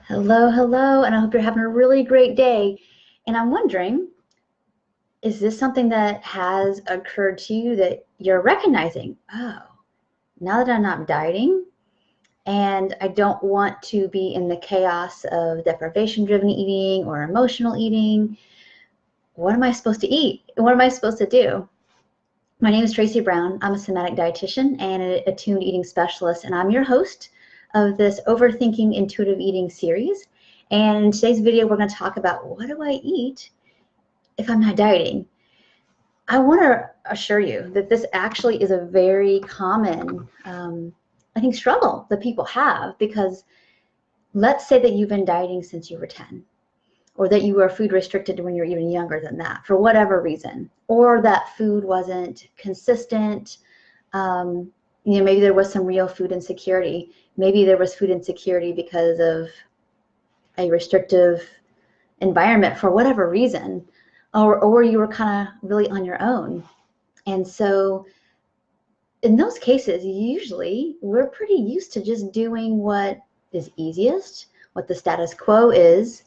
Hello, hello, and I hope you're having a really great day. And I'm wondering, is this something that has occurred to you that you're recognizing? Oh, now that I'm not dieting and I don't want to be in the chaos of deprivation-driven eating or emotional eating, what am I supposed to eat? What am I supposed to do? My name is Tracy Brown. I'm a somatic dietitian and an attuned eating specialist, and I'm your host of this Overthinking Intuitive Eating series. And in today's video, we're going to talk about what do I eat if I'm not dieting. I want to assure you that this actually is a very common, I think, struggle that people have, because let's say that you've been dieting since you were 10, or that you were food restricted when you were even younger than that for whatever reason, or that food wasn't consistent. Maybe there was some real food insecurity. Maybe there was food insecurity because of a restrictive environment for whatever reason, or you were kind of really on your own. And so in those cases, usually we're pretty used to just doing what is easiest, what the status quo is,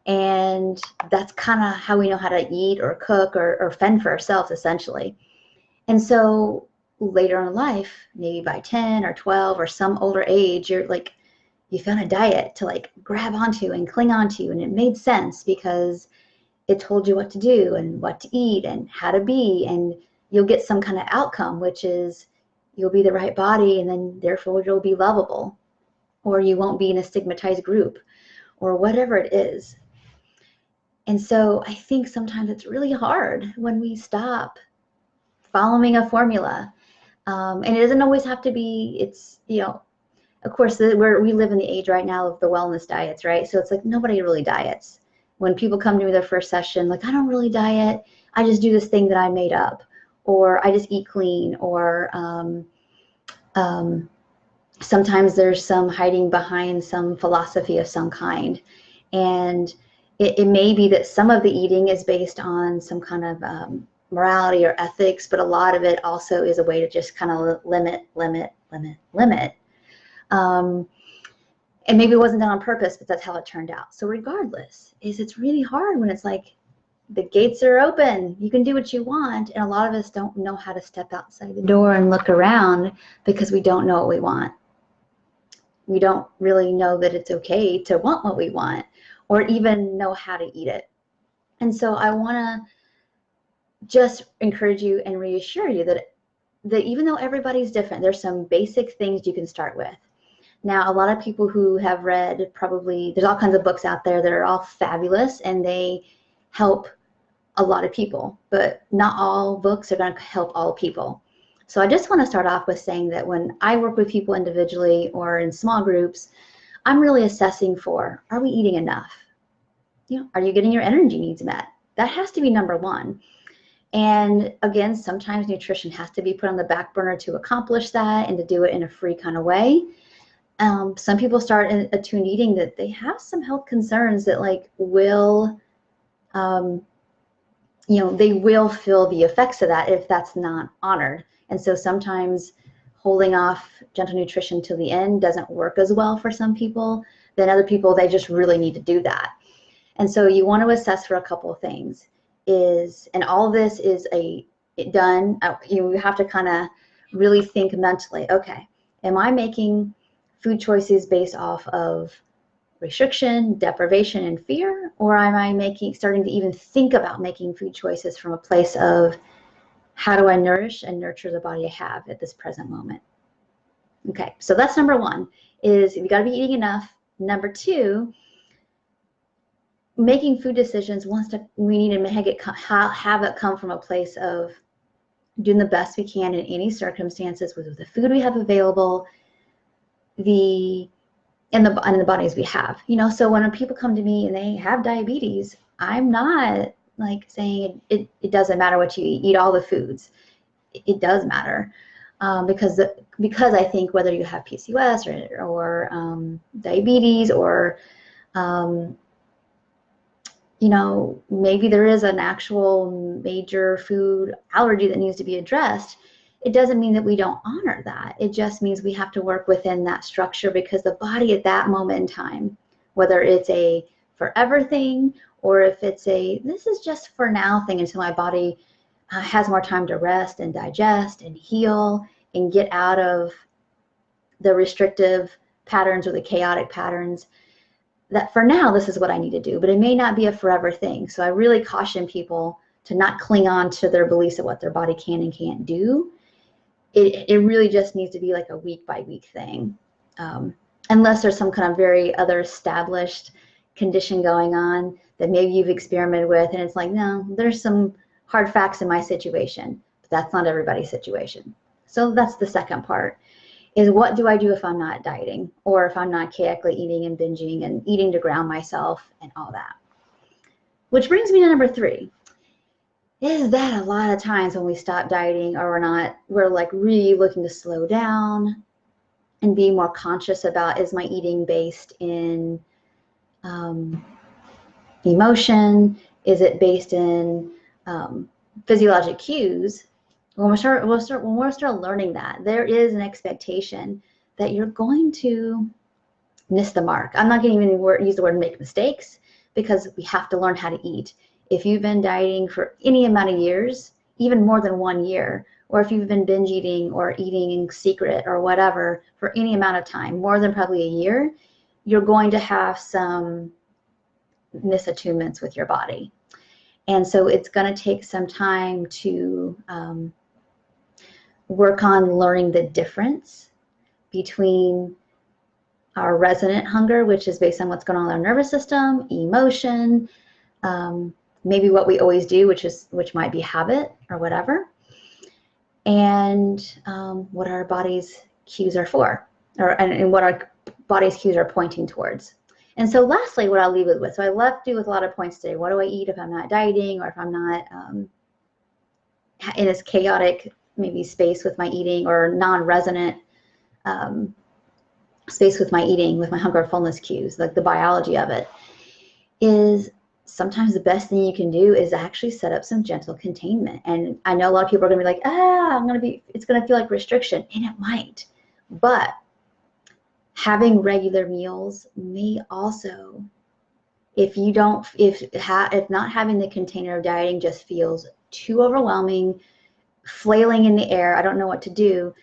and that's kind of how we know how to eat or cook or fend for ourselves, essentially. And so later in life, maybe by 10 or 12 or some older age, you're like, you found a diet to like grab onto and cling onto, and it made sense because it told you what to do and what to eat and how to be, and you'll get some kind of outcome, which is you'll be the right body, and then therefore you'll be lovable, or you won't be in a stigmatized group, or whatever it is. And so I think sometimes it's really hard when we stop following a formula. And it doesn't always have to be, of course, we live in the age right now of the wellness diets, right? So it's like nobody really diets. When people come to me their first session, like, I don't really diet. I just do this thing that I made up, or I just eat clean, or sometimes there's some hiding behind some philosophy of some kind. And it may be that some of the eating is based on some kind of morality or ethics, but a lot of it also is a way to just kind of limit. And maybe it wasn't done on purpose, but that's how it turned out. So regardless, it's really hard when it's like the gates are open, you can do what you want, and a lot of us don't know how to step outside the door and look around because we don't know what we want. We don't really know that it's okay to want what we want, or even know how to eat it. And so I want to just encourage you and reassure you that even though everybody's different, there's some basic things you can start with. Now, a lot of people who have read, probably, there's all kinds of books out there that are all fabulous and they help a lot of people, but not all books are going to help all people. So I just want to start off with saying that when I work with people individually or in small groups, I'm really assessing for, are we eating enough? Are you getting your energy needs met? That has to be number one. And again, sometimes nutrition has to be put on the back burner to accomplish that and to do it in a free kind of way. Some people start in attuned eating that they have some health concerns that will, they will feel the effects of that if that's not honored. And so sometimes holding off gentle nutrition till the end doesn't work as well for some people. Then other people, they just really need to do that. And so you want to assess for a couple of things. And all this is done, you have to kind of really think mentally, okay, am I making food choices based off of restriction, deprivation, and fear, or am I starting to even think about making food choices from a place of how do I nourish and nurture the body I have at this present moment? Okay, so that's number one, is you got to be eating enough. Number two, making food decisions, we need to have it come from a place of doing the best we can in any circumstances with the food we have available, and the bodies we have. So when people come to me and they have diabetes, I'm not like saying it doesn't matter what you eat all the foods. It does matter, because I think whether you have PCOS or diabetes, or maybe there is an actual major food allergy that needs to be addressed, it doesn't mean that we don't honor that. It just means we have to work within that structure, because the body at that moment in time, whether it's a forever thing or if it's a this is just for now thing until my body has more time to rest and digest and heal and get out of the restrictive patterns or the chaotic patterns. That for now, this is what I need to do, but it may not be a forever thing. So I really caution people to not cling on to their beliefs of what their body can and can't do. It really just needs to be like a week by week thing. Unless there's some kind of very other established condition going on that maybe you've experimented with and it's like, no, there's some hard facts in my situation, but that's not everybody's situation. So that's the second part, is what do I do if I'm not dieting or if I'm not chaotically eating and binging and eating to ground myself and all that. Which brings me to number 3. Is that a lot of times when we stop dieting or we're like really looking to slow down and be more conscious about, is my eating based in emotion? Is it based in physiologic cues? When we start learning that, there is an expectation that you're going to miss the mark. I'm not going to even use the word make mistakes, because we have to learn how to eat. If you've been dieting for any amount of years, even more than 1 year, or if you've been binge eating or eating in secret or whatever for any amount of time, more than probably a year, you're going to have some misattunements with your body. And so it's going to take some time to work on learning the difference between our resonant hunger, which is based on what's going on in our nervous system, emotion, maybe what we always do, which might be habit or whatever, and what our body's cues are for, and what our body's cues are pointing towards. And so lastly, what I'll leave it with, so I left you with a lot of points today. What do I eat if I'm not dieting, or if I'm not in this chaotic maybe space with my eating, or non-resonant space with my eating, with my hunger or fullness cues, like the biology of it, is sometimes the best thing you can do is actually set up some gentle containment. And I know a lot of people are going to be like, it's going to feel like restriction, and it might. But having regular meals may also, if not having the container of dieting just feels too overwhelming, flailing in the air, I don't know what to do,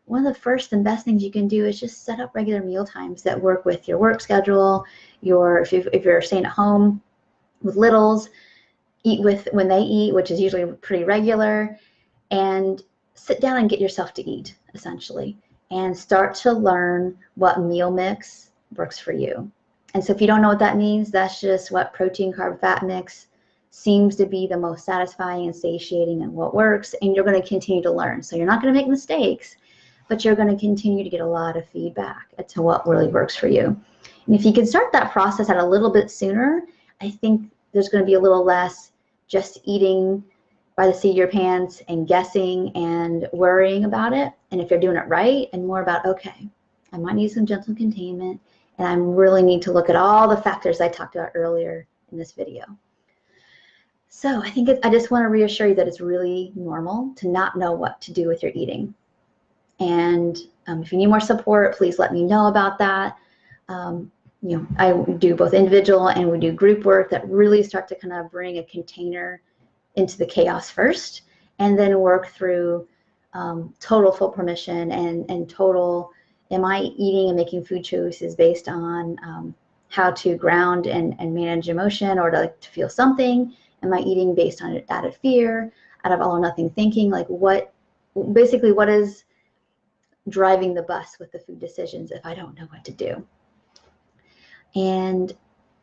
one of the first and best things you can do is just set up regular meal times that work with your work schedule, if you're staying at home with littles, eat with when they eat, which is usually pretty regular, and sit down and get yourself to eat, essentially, and start to learn what meal mix works for you. And so if you don't know what that means, that's just what protein, carb, fat mix seems to be the most satisfying and satiating and what works, and you're going to continue to learn. So you're not going to make mistakes, but you're going to continue to get a lot of feedback as to what really works for you. And if you can start that process at a little bit sooner, I think there's going to be a little less just eating by the seat of your pants and guessing and worrying about it. And if you're doing it right, and more about, okay, I might need some gentle containment, and I really need to look at all the factors I talked about earlier in this video. So I think I just want to reassure you that it's really normal to not know what to do with your eating. And if you need more support, please let me know about that. I do both individual and we do group work that really start to kind of bring a container into the chaos first, and then work through total full permission and total, am I eating and making food choices based on how to ground and manage emotion, or to feel something? Am I eating based on out of fear, out of all or nothing thinking? Like what is driving the bus with the food decisions if I don't know what to do? And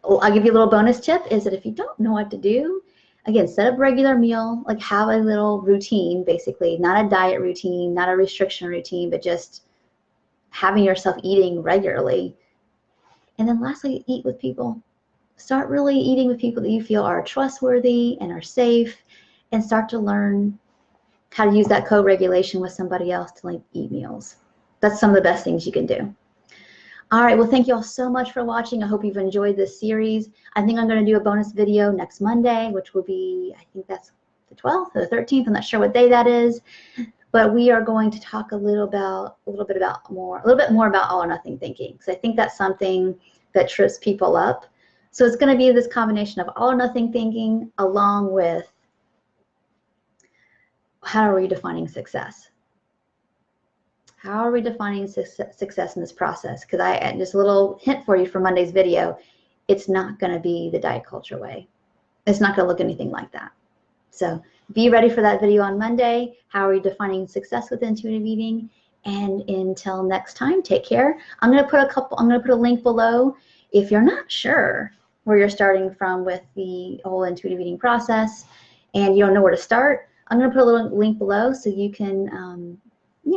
I'll give you a little bonus tip, is that if you don't know what to do, again, set up a regular meal, like have a little routine, basically, not a diet routine, not a restriction routine, but just having yourself eating regularly. And then lastly, eat with people. Start really eating with people that you feel are trustworthy and are safe, and start to learn how to use that co-regulation with somebody else to eat meals. That's some of the best things you can do. All right, well, thank you all so much for watching. I hope you've enjoyed this series. I think I'm going to do a bonus video next Monday, which will be, I think that's the 12th or the 13th. I'm not sure what day that is, but we are going to talk a little bit more about all or nothing thinking, because I think that's something that trips people up. So it's going to be this combination of all or nothing thinking along with how are we defining success? How are we defining success in this process? Because just a little hint for you from Monday's video, it's not going to be the diet culture way. It's not going to look anything like that. So be ready for that video on Monday. How are you defining success with intuitive eating? And until next time, take care. I'm going to put a link below. If you're not sure where you're starting from with the whole intuitive eating process and you don't know where to start, I'm going to put a little link below so you can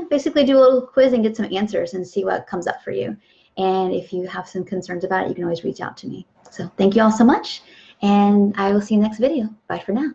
basically do a little quiz and get some answers and see what comes up for you. And if you have some concerns about it, you can always reach out to me. So thank you all so much, and I will see you next video. Bye for now.